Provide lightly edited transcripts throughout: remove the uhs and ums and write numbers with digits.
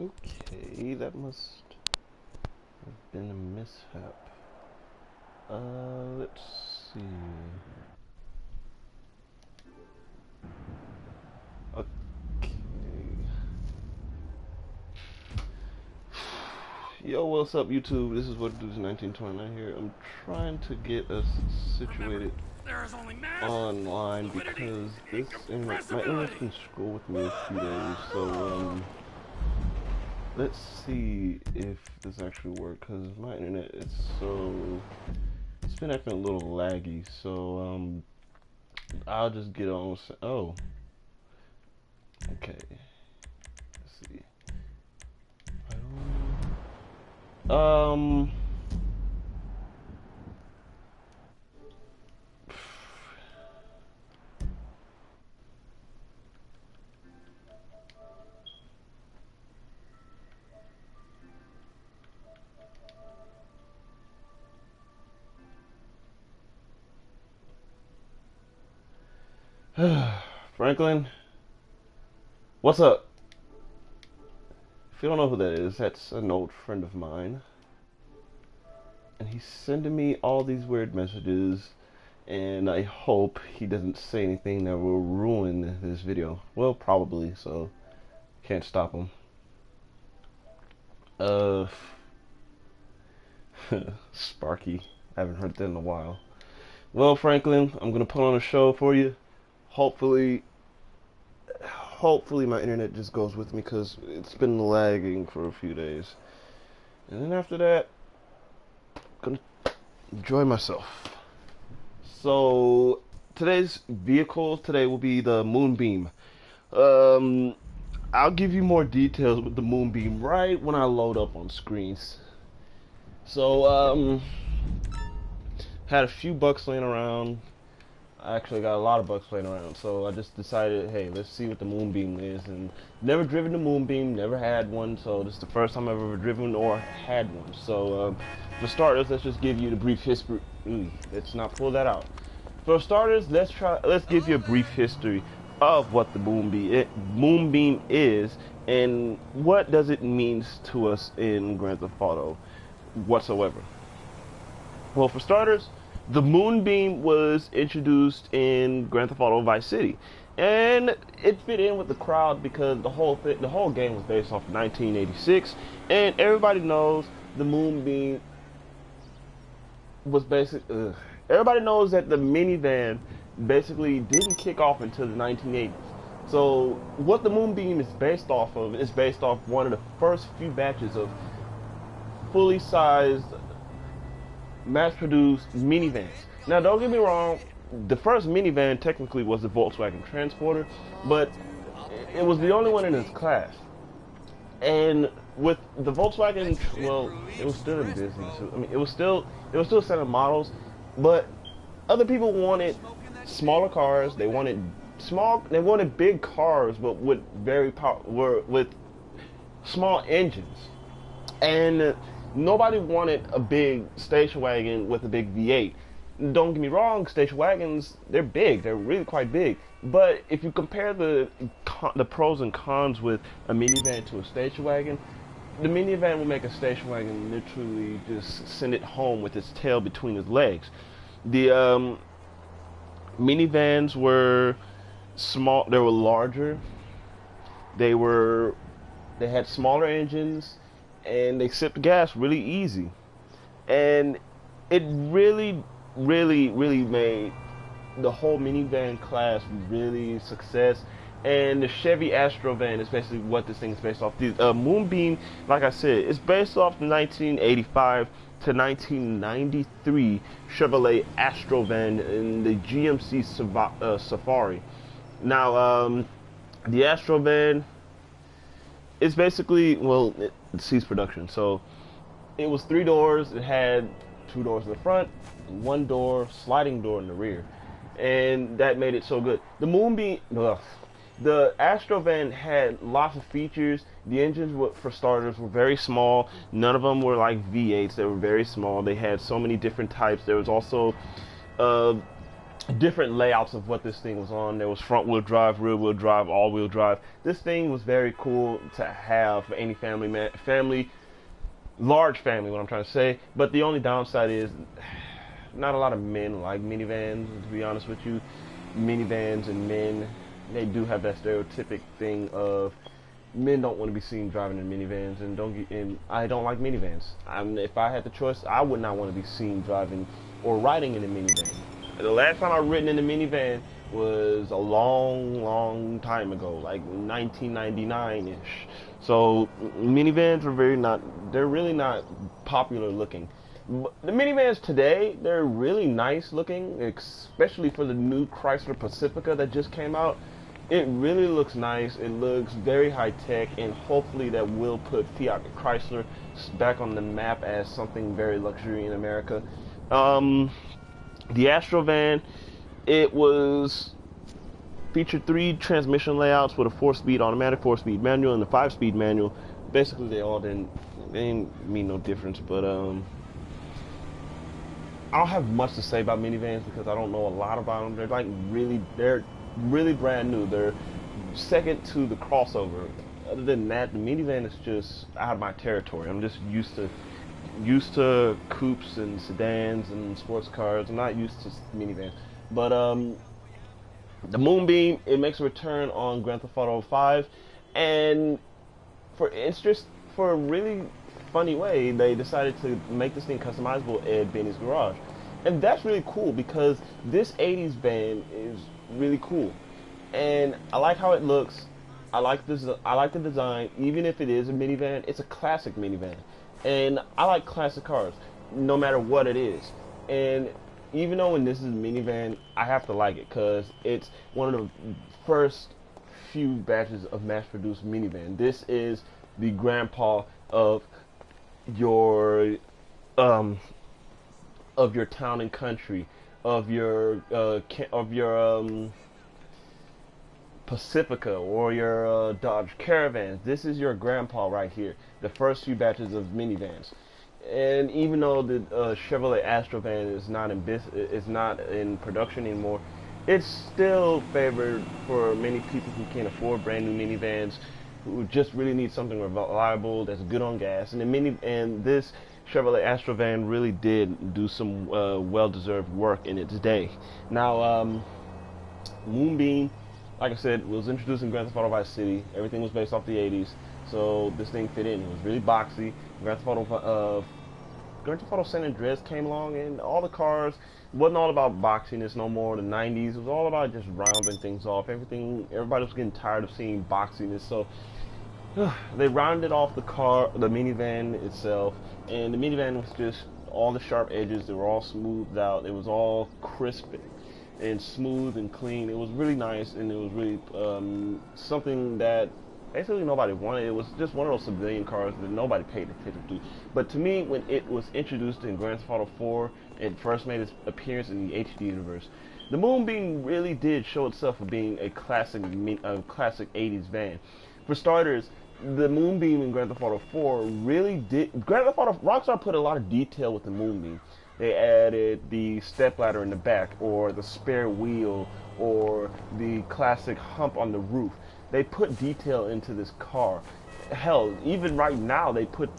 Okay, that must have been a mishap. Let's see. Okay. Yo, what's up, YouTube? This is what dudes 1929 here. I'm trying to get us situated online because my internet's been screwed with me a few days. So let's see if this actually works because my internet is it's been acting a little laggy. So I'll just get on. Oh, okay. Let's see. Um. Franklin, what's up? If you don't know who that is, that's an old friend of mine. And he's sending me all these weird messages, and I hope he doesn't say anything that will ruin this video. Well, probably, so can't stop him. Sparky. I haven't heard that in a while. Well, Franklin, I'm gonna put on a show for you. Hopefully my internet just goes with me because it's been lagging for a few days. And then after that, I'm gonna enjoy myself. So today's vehicle today will be the Moonbeam. I'll give you more details with the Moonbeam right when I load up on screens. So had a few bucks laying around. I actually got a lot of bucks laying around, so I just decided, hey, let's see what the Moonbeam is. And never driven the Moonbeam, never had one, so this is the first time I've ever driven or had one. So for starters, let's just give you the brief history. Let's not pull that out. For starters, let's give you a brief history of what the Moonbeam is and what does it mean to us in Grand Theft Auto whatsoever. Well, for starters, the Moonbeam was introduced in Grand Theft Auto Vice City, and it fit in with the crowd because the whole game was based off of 1986, and everybody knows the Moonbeam was everybody knows that the minivan basically didn't kick off until the 1980s. So what the Moonbeam is based off of is based off one of the first few batches of fully sized mass-produced minivans. Now, don't get me wrong, the first minivan technically was the Volkswagen Transporter, but it was the only one in its class. And with the Volkswagen, well, it was still in business. I mean, it was still selling models, but other people wanted smaller cars. They wanted big cars, but with with small engines, and nobody wanted a big station wagon with a big V8. Don't get me wrong, station wagons, they're big. They're really quite big. But if you compare the pros and cons with a minivan to a station wagon, the minivan will make a station wagon literally just send it home with its tail between its legs. The minivans were small. They were larger. They had smaller engines, and they sipped gas really easy, and it really made the whole minivan class really a success. And the Chevy Astro van is basically what this thing is based off. The Moonbeam, like I said, is based off the 1985 to 1993 Chevrolet Astro van in the GMC Safari. Now, the Astro van is basically, well, it ceased production. So it was 3 doors. It had 2 doors in the front, and 1 door, sliding door in the rear, and that made it so good. The Moonbeam, the Astro van had lots of features. The engines, for starters, were very small. None of them were like V8s. They were very small. They had so many different types. There was also different layouts of what this thing was on. There was front wheel drive, rear wheel drive, all wheel drive. This thing was very cool to have for any family, large family, what I'm trying to say. But the only downside is not a lot of men like minivans, to be honest with you. Minivans and men, they do have that stereotypic thing of men don't want to be seen driving in minivans, and I don't like minivans. If I had the choice, I would not want to be seen driving or riding in a minivan. The last time I've ridden in a minivan was a long time ago, like 1999-ish. So minivans are they're really not popular looking. The minivans today, they're really nice looking, especially for the new Chrysler Pacifica that just came out. It really looks nice. It looks very high tech, and hopefully that will put Fiat Chrysler back on the map as something very luxury in America. The Astrovan, it was featured 3 transmission layouts with a 4-speed automatic, 4-speed manual, and a 5-speed manual. Basically, they didn't mean no difference, but I don't have much to say about minivans because I don't know a lot about them. They're really brand new. They're second to the crossover. Other than that, the minivan is just out of my territory. I'm just used to coupes and sedans and sports cars. I'm not used to minivans. But the Moonbeam, it makes a return on Grand Theft Auto 5, and for a really funny way, they decided to make this thing customizable at Benny's Garage. And that's really cool because this 80s van is really cool. And I like how it looks. I like the design. Even if it is a minivan, it's a classic minivan. And I like classic cars, no matter what it is. And even though when this is a minivan, I have to like it because it's one of the first few batches of mass-produced minivan. This is the grandpa of your town and country, of your Pacifica or your Dodge Caravans. This is your grandpa right here. The first few batches of minivans. And even though the Chevrolet Astrovan is not in production anymore, it's still favored for many people who can't afford brand new minivans, who just really need something reliable that's good on gas. And this Chevrolet Astrovan really did do some well-deserved work in its day. Now, Moonbeam, like I said, was introduced in Grand Theft Auto Vice City. Everything was based off the 80s, so this thing fit in. It was really boxy. Grand Theft Auto San Andreas came along, and all the cars wasn't all about boxiness no more. The 90s, it was all about just rounding things off. Everybody was getting tired of seeing boxiness, so they rounded off the minivan itself, and the minivan was just all the sharp edges. They were all smoothed out. It was all crisp and smooth and clean. It was really nice, and it was really something that basically nobody wanted. It was just one of those civilian cars that nobody paid attention to. But to me, when it was introduced in Grand Theft Auto 4, it first made its appearance in the HD universe. The Moonbeam really did show itself for being a classic 80s van. For starters, the Moonbeam in Grand Theft Auto 4 really did. Rockstar put a lot of detail with the Moonbeam. They added the stepladder in the back, or the spare wheel, or the classic hump on the roof. They put detail into this car. Hell, even right now, they put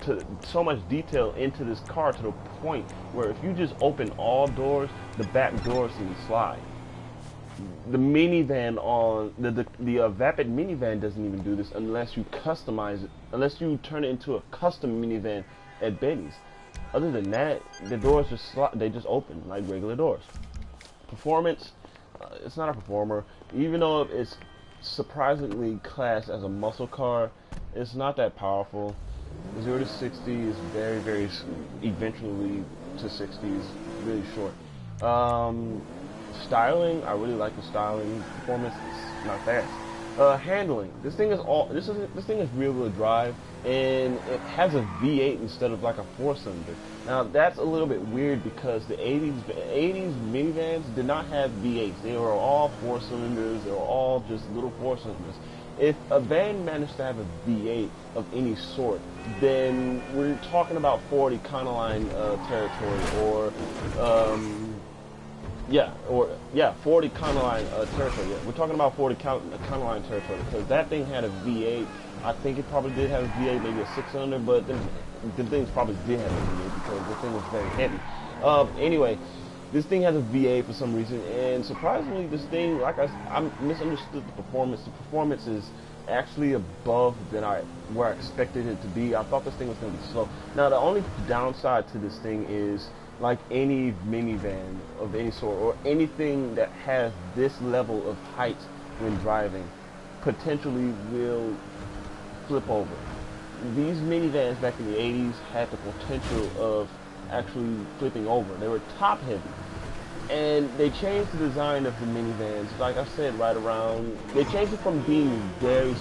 so much detail into this car to the point where if you just open all doors, the back doors can slide. The minivan the Vapid minivan doesn't even do this unless you customize it, unless you turn it into a custom minivan at Benny's. Other than that, the doors they just open like regular doors. Performance, it's not a performer. Even though it's surprisingly classed as a muscle car, it's not that powerful. 0 to 60 is very eventually to 60 is really short. Styling, I really like the styling. Performance, it's not fast. Handling, this thing is rear-wheel drive, and it has a V8 instead of like a 4-cylinder. Now that's a little bit weird because the 80s minivans did not have V8s. They were all 4-cylinders. They were all just little 4-cylinders. If a van managed to have a V8 of any sort, then we're talking about Ford Econoline territory, or Yeah, or yeah, 40 counter line territory. Yeah, we're talking about 40 counter line territory because that thing had a V8. I think it probably did have a V8, maybe a 6-cylinder, but the things probably did have a V8 because the thing was very heavy. Anyway, this thing has a V8 for some reason, and surprisingly, this thing, like I misunderstood the performance. The performance is actually above than where I expected it to be. I thought this thing was going to be slow. Now, the only downside to this thing is, like any minivan of any sort or anything that has this level of height when driving, potentially will flip over. These minivans back in the 80s had the potential of actually flipping over. They were top heavy. And they changed the design of the minivans, like I said, right around, they changed it from being very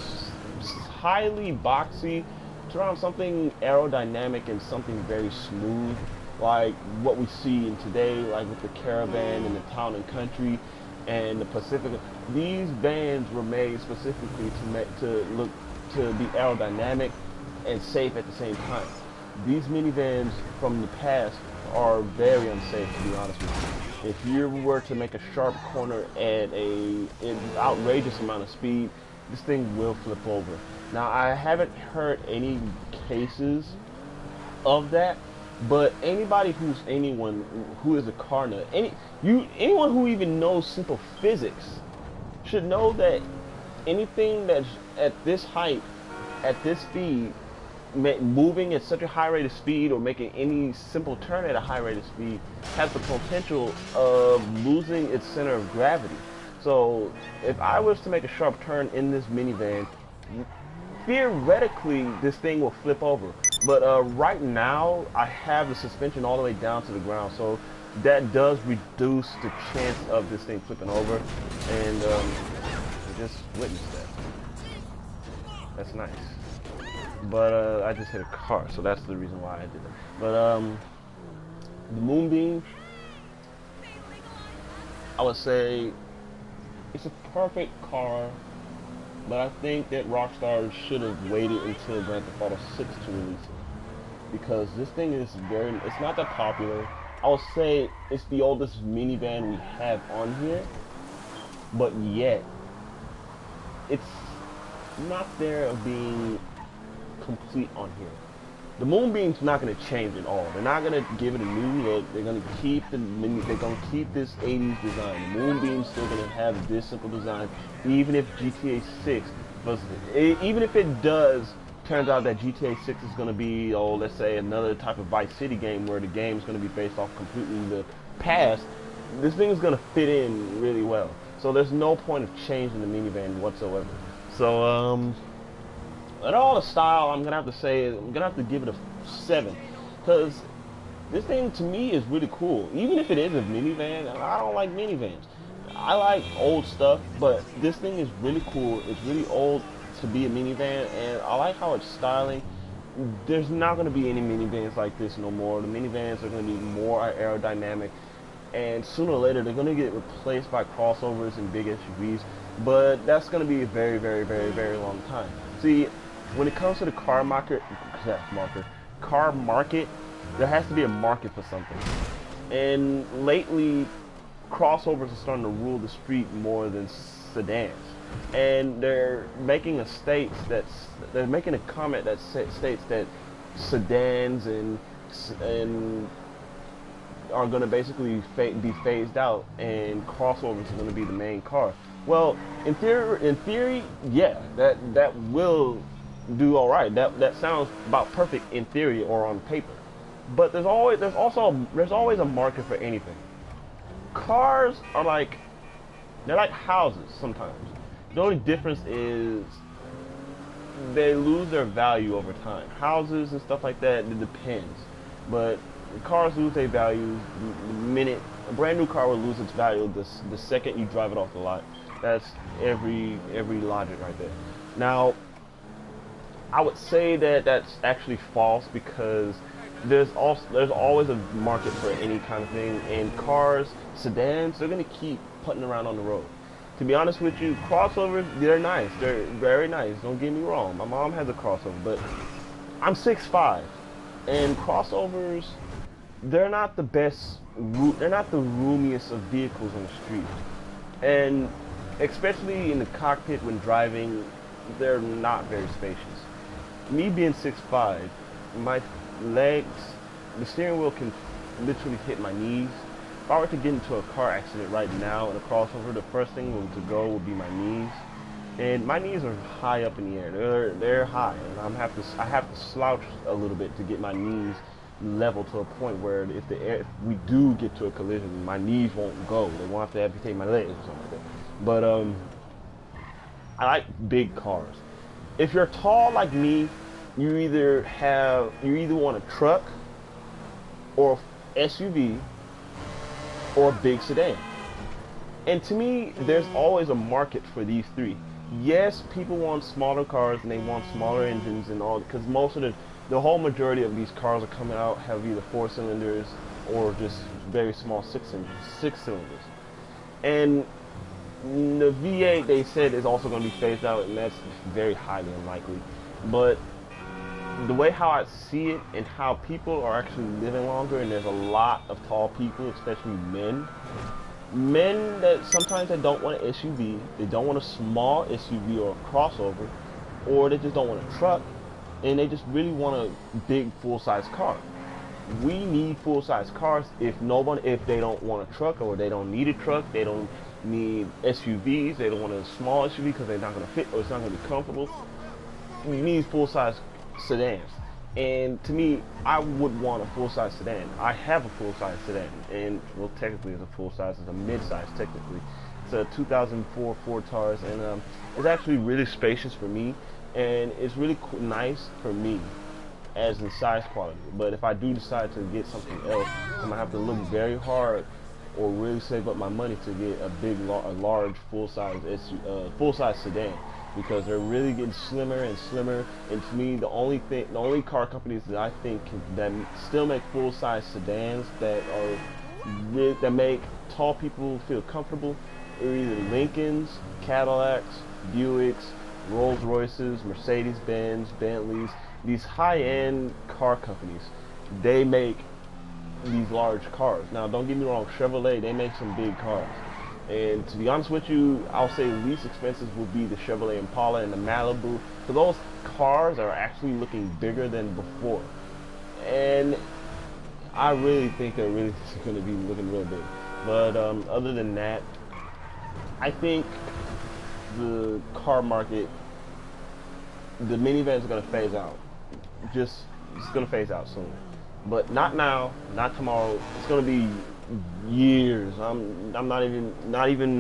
highly boxy to around something aerodynamic and something very smooth, like what we see in today, like with the Caravan and the Town and Country and the Pacifica. These vans were made specifically to be aerodynamic and safe at the same time. These minivans from the past are very unsafe, to be honest with you. If you were to make a sharp corner at an outrageous amount of speed, this thing will flip over. Now, I haven't heard any cases of that, but anyone who is a car nut, anyone who even knows simple physics should know that anything that's at this height, at this speed, moving at such a high rate of speed or making any simple turn at a high rate of speed has the potential of losing its center of gravity. So if I was to make a sharp turn in this minivan, theoretically this thing will flip over. But right now I have the suspension all the way down to the ground, so that does reduce the chance of this thing flipping over. And I just witnessed that. That's nice. But I just hit a car, so that's the reason why I did it. But the Moonbeam, I would say it's a perfect car, but I think that Rockstar should have waited until Grand Theft Auto 6 to release it, because this thing is it's not that popular. I would say it's the oldest minivan we have on here, but yet it's not there of being complete on here. The Moonbeam's not going to change at all. They're not going to give it a new look. They're going to keep they're going to keep this 80s design. The Moonbeam's still going to have this simple design, even if GTA 6 even if it does turns out that GTA 6 is going to be, oh, let's say another type of Vice City game where the game is going to be based off completely the past. This thing is going to fit in really well. So there's no point of changing the minivan whatsoever. So at all the style, I'm gonna have to give it a 7, because this thing to me is really cool. Even if it is a minivan, I don't like minivans. I like old stuff, but this thing is really cool. It's really old to be a minivan, and I like how it's styling. There's not gonna be any minivans like this no more. The minivans are gonna be more aerodynamic, and sooner or later they're gonna get replaced by crossovers and big SUVs. But that's gonna be a very, very, very, very long time. See, when it comes to the car market, there has to be a market for something. And lately, crossovers are starting to rule the street more than sedans. And they're making they're making a comment that states that sedans and are going to basically be phased out, and crossovers are going to be the main car. Well, in theory, yeah, that will do all right. That sounds about perfect in theory or on paper. But there's always a market for anything. Cars are they're like houses sometimes. The only difference is they lose their value over time. Houses and stuff like that, it depends. But cars lose their value the minute a brand new car will lose its value the second you drive it off the lot. That's every logic right there. Now, I would say that that's actually false, because there's always a market for any kind of thing. And cars, sedans, they're gonna keep putting around on the road. To be honest with you, crossovers, they're nice. They're very nice. Don't get me wrong. My mom has a crossover, but I'm 6'5", and crossovers, they're not the best. They're not the roomiest of vehicles on the street, and especially in the cockpit when driving, they're not very spacious. Me being 6'5", my legs, the steering wheel can literally hit my knees. If I were to get into a car accident right now in a crossover, the first thing to go would be my knees, and my knees are high up in the air. They're high, and I have to slouch a little bit to get my knees level to a point where if we do get to a collision, my knees won't go. They won't have to amputate my legs or something like that. But I like big cars. If you're tall like me, you either want a truck or SUV or a big sedan. And to me, there's always a market for these three. Yes, people want smaller cars and they want smaller engines and all, because most of the whole majority of these cars are coming out have either 4 cylinders or just very small 6 cylinders. And the V8 they said is also going to be phased out, and that's very highly unlikely. But the way how I see it and how people are actually living longer, and there's a lot of tall people, especially men that sometimes they don't want an SUV, they don't want a small SUV or a crossover, or they just don't want a truck, and they just really want a big full-size car. We need full-size cars if they don't want a truck, or they don't need a truck, they don't need SUVs, they don't want a small SUV because they're not going to fit or it's not going to be comfortable. We need full-size sedans. And to me, I would want a full-size sedan. I have a full-size sedan, and well, technically it's a full-size, it's a mid-size technically. It's a 2004 Ford Taurus, and it's actually really spacious for me, and it's really nice for me as in size quality. But if I do decide to get something else, I'm gonna have to look very hard or really save up my money to get a large full-size sedan, because they're really getting slimmer and slimmer. And to me, the only car companies that I think that still make full-size sedans that make tall people feel comfortable are either Lincolns, Cadillacs, Buicks, Rolls Royces, Mercedes-Benz, Bentleys. These high-end car companies, they make these large cars. Now, don't get me wrong, Chevrolet, they make some big cars. And to be honest with you, I'll say the least expensive will be the Chevrolet Impala and the Malibu. So those cars are actually looking bigger than before. And I really think they're really going to be looking real big. But other than that, I think the car market, the minivans are going to phase out. It's going to phase out soon. But not now, not tomorrow. It's going to be years. I'm not even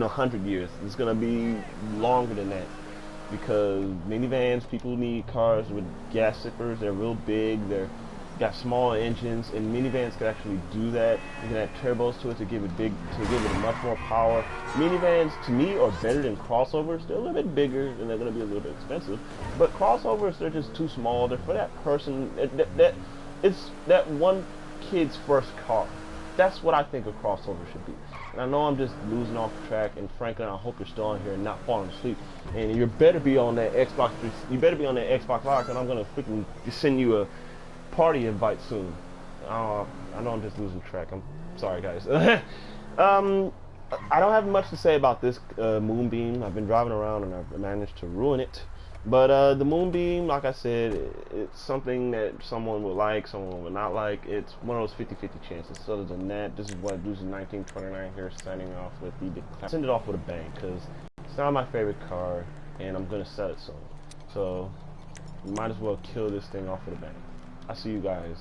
100 years. It's gonna be longer than that, because minivans, people need cars with gas zippers. They're real big. They're got small engines, and minivans can actually do that. You can add turbos to it to give it much more power. Minivans, to me, are better than crossovers. They're a little bit bigger and they're gonna be a little bit expensive. But crossovers, they're just too small. They're for that person. It's that one kid's first car. That's what I think a crossover should be. And I know I'm just losing off track, and frankly, I hope you're still on here and not falling asleep. And you better be on that Xbox. You better be on that Xbox Live, and I'm gonna freaking send you a party invite soon. I know I'm just losing track. I'm sorry, guys. I don't have much to say about this Moonbeam. I've been driving around and I've managed to ruin it. But the Moonbeam, like I said, it's something that someone will like, someone will not like. It's one of those 50-50 chances. So other than that, this is what Losing 1929 here, signing off with the Declasse. Send it off with a bang, because it's not my favorite car, and I'm going to sell it soon. So, you might as well kill this thing off with a bang. I'll see you guys.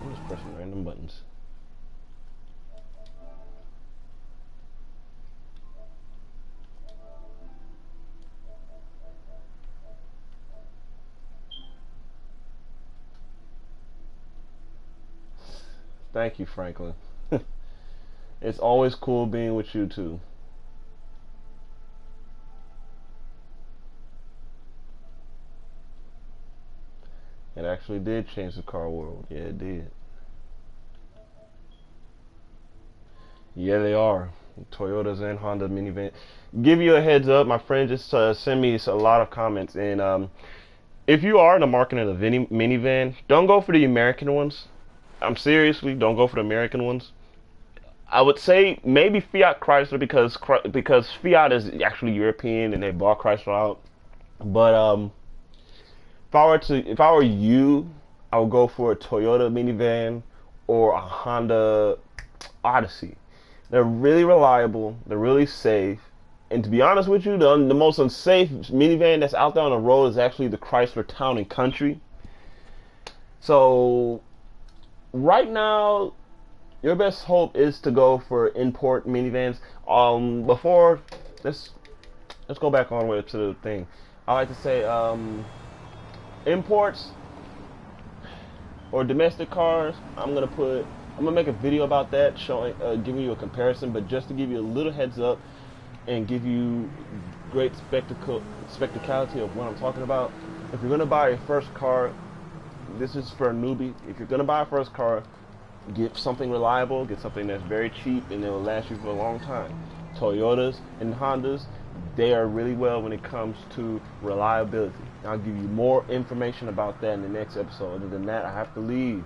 I'm just pressing random buttons. Thank you, Franklin. It's always cool being with you too. It actually did change the car world. Yeah, it did. Yeah, they are. Toyotas and Honda minivan. Give you a heads up, my friend just sent me a lot of comments, and if you are in the market of a minivan, don't go for the American ones. I'm seriously, don't go for the American ones. I would say maybe Fiat Chrysler because Fiat is actually European and they bought Chrysler out. But if I were you, I would go for a Toyota minivan or a Honda Odyssey. They're really reliable. They're really safe. And to be honest with you, the most unsafe minivan that's out there on the road is actually the Chrysler Town and Country. So right now, your best hope is to go for import minivans. Before let's go back on way to the thing. I like to say imports or domestic cars. I'm gonna make a video about that, showing giving you a comparison. But just to give you a little heads up and give you great spectacality of what I'm talking about. If you're gonna buy your first car, this is for a newbie. If you're gonna buy a first car, get something reliable, get something that's very cheap and it will last you for a long time. Toyotas and Hondas, they are really well when it comes to reliability. I'll give you more information about that in the next episode. Other than that, I have to leave.